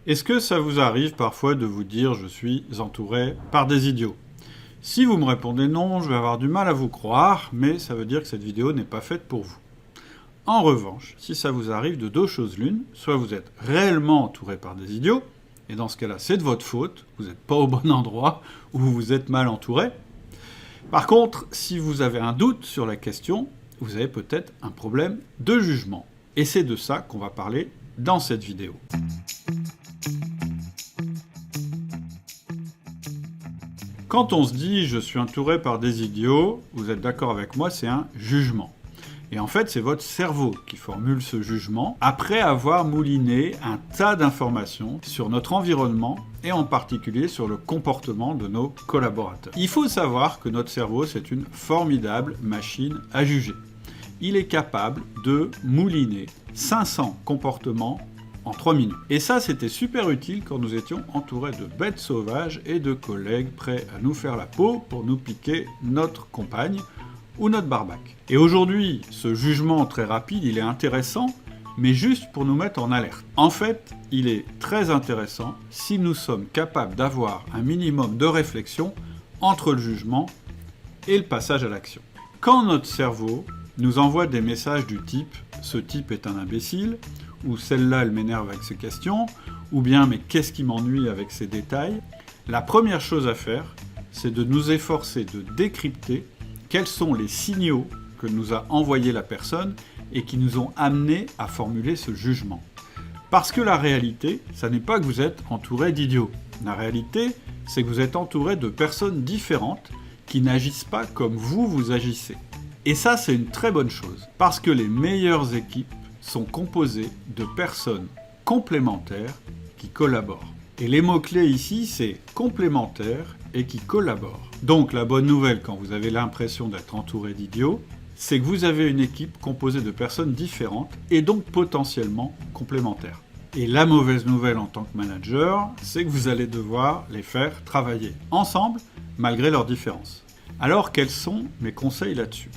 Est-ce que ça vous arrive parfois de vous dire « je suis entouré par des idiots » ? Si vous me répondez non, je vais avoir du mal à vous croire, mais ça veut dire que cette vidéo n'est pas faite pour vous. En revanche, si ça vous arrive de deux choses l'une, soit vous êtes réellement entouré par des idiots, et dans ce cas-là, c'est de votre faute, vous n'êtes pas au bon endroit, ou vous êtes mal entouré. Par contre, si vous avez un doute sur la question, vous avez peut-être un problème de jugement. Et c'est de ça qu'on va parler dans cette vidéo. Quand on se dit « je suis entouré par des idiots », vous êtes d'accord avec moi, c'est un jugement. Et en fait, c'est votre cerveau qui formule ce jugement après avoir mouliné un tas d'informations sur notre environnement et en particulier sur le comportement de nos collaborateurs. Il faut savoir que notre cerveau, c'est une formidable machine à juger. Il est capable de mouliner 500 comportements en 3 minutes. Et ça, c'était super utile quand nous étions entourés de bêtes sauvages et de collègues prêts à nous faire la peau pour nous piquer notre compagne ou notre barbaque. Et aujourd'hui, ce jugement très rapide, il est intéressant, mais juste pour nous mettre en alerte. En fait, il est très intéressant si nous sommes capables d'avoir un minimum de réflexion entre le jugement et le passage à l'action. Quand notre cerveau nous envoie des messages du type « ce type est un imbécile » ou « celle-là, elle m'énerve avec ses questions » ou bien « mais qu'est-ce qui m'ennuie avec ces détails ?» La première chose à faire, c'est de nous efforcer de décrypter quels sont les signaux que nous a envoyés la personne et qui nous ont amenés à formuler ce jugement. Parce que la réalité, ça n'est pas que vous êtes entouré d'idiots. La réalité, c'est que vous êtes entouré de personnes différentes qui n'agissent pas comme vous agissez. Et ça, c'est une très bonne chose, parce que les meilleures équipes sont composées de personnes complémentaires qui collaborent. Et les mots-clés ici, c'est complémentaires et qui collaborent. Donc la bonne nouvelle quand vous avez l'impression d'être entouré d'idiots, c'est que vous avez une équipe composée de personnes différentes et donc potentiellement complémentaires. Et la mauvaise nouvelle en tant que manager, c'est que vous allez devoir les faire travailler ensemble malgré leurs différences. Alors quels sont mes conseils là-dessus ?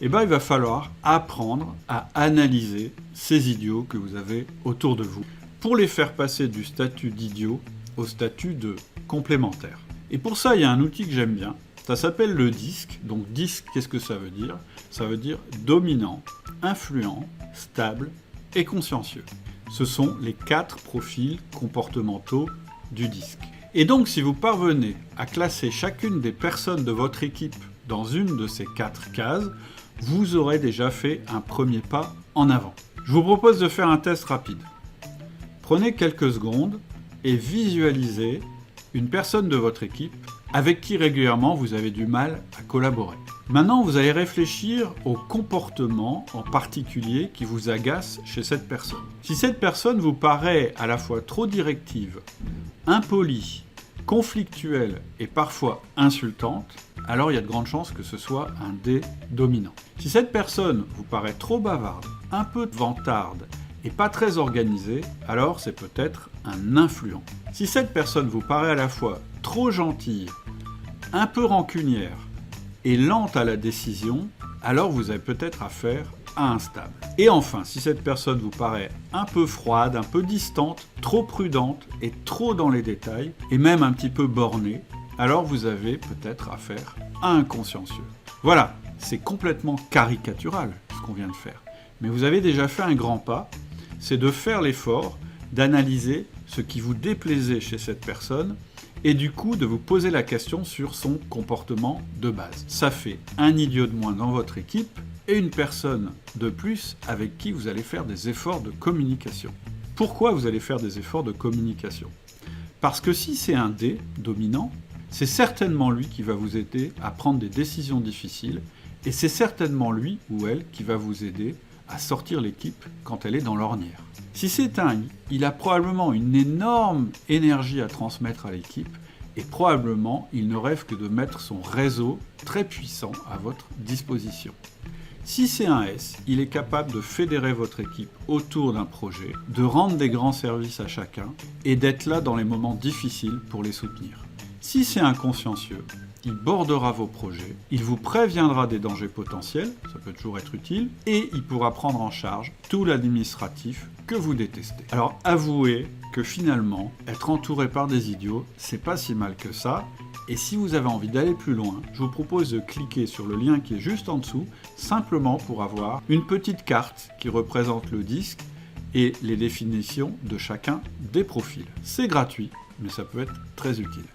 Eh bien, il va falloir apprendre à analyser ces idiots que vous avez autour de vous pour les faire passer du statut d'idiot au statut de complémentaire. Et pour ça, il y a un outil que j'aime bien, ça s'appelle le DISC. Donc DISC, qu'est-ce que ça veut dire ? Ça veut dire dominant, influent, stable et consciencieux. Ce sont les 4 profils comportementaux du DISC. Et donc, si vous parvenez à classer chacune des personnes de votre équipe dans une de ces 4 cases, vous aurez déjà fait un premier pas en avant. Je vous propose de faire un test rapide. Prenez quelques secondes et visualisez une personne de votre équipe avec qui régulièrement vous avez du mal à collaborer. Maintenant, vous allez réfléchir au comportement en particulier qui vous agace chez cette personne. Si cette personne vous paraît à la fois trop directive, impolie, conflictuelle et parfois insultante, alors il y a de grandes chances que ce soit un D dominant. Si cette personne vous paraît trop bavarde, un peu vantarde et pas très organisée, alors c'est peut-être un influent. Si cette personne vous paraît à la fois trop gentille, un peu rancunière et lente à la décision, alors vous avez peut-être affaire à un stable. Et enfin, si cette personne vous paraît un peu froide, un peu distante, trop prudente et trop dans les détails, et même un petit peu bornée, alors vous avez peut-être affaire à un consciencieux. Voilà, c'est complètement caricatural ce qu'on vient de faire. Mais vous avez déjà fait un grand pas, c'est de faire l'effort d'analyser ce qui vous déplaisait chez cette personne et du coup de vous poser la question sur son comportement de base. Ça fait un idiot de moins dans votre équipe et une personne de plus avec qui vous allez faire des efforts de communication. Pourquoi vous allez faire des efforts de communication ? Parce que si c'est un D dominant, c'est certainement lui qui va vous aider à prendre des décisions difficiles et c'est certainement lui ou elle qui va vous aider à sortir l'équipe quand elle est dans l'ornière. Si c'est un I, il a probablement une énorme énergie à transmettre à l'équipe et probablement il ne rêve que de mettre son réseau très puissant à votre disposition. Si c'est un S, il est capable de fédérer votre équipe autour d'un projet, de rendre des grands services à chacun et d'être là dans les moments difficiles pour les soutenir. Si c'est un consciencieux, il bordera vos projets, il vous préviendra des dangers potentiels, ça peut toujours être utile, et il pourra prendre en charge tout l'administratif que vous détestez. Alors avouez que finalement, être entouré par des idiots, c'est pas si mal que ça. Et si vous avez envie d'aller plus loin, je vous propose de cliquer sur le lien qui est juste en dessous, simplement pour avoir une petite carte qui représente le disque et les définitions de chacun des profils. C'est gratuit, mais ça peut être très utile.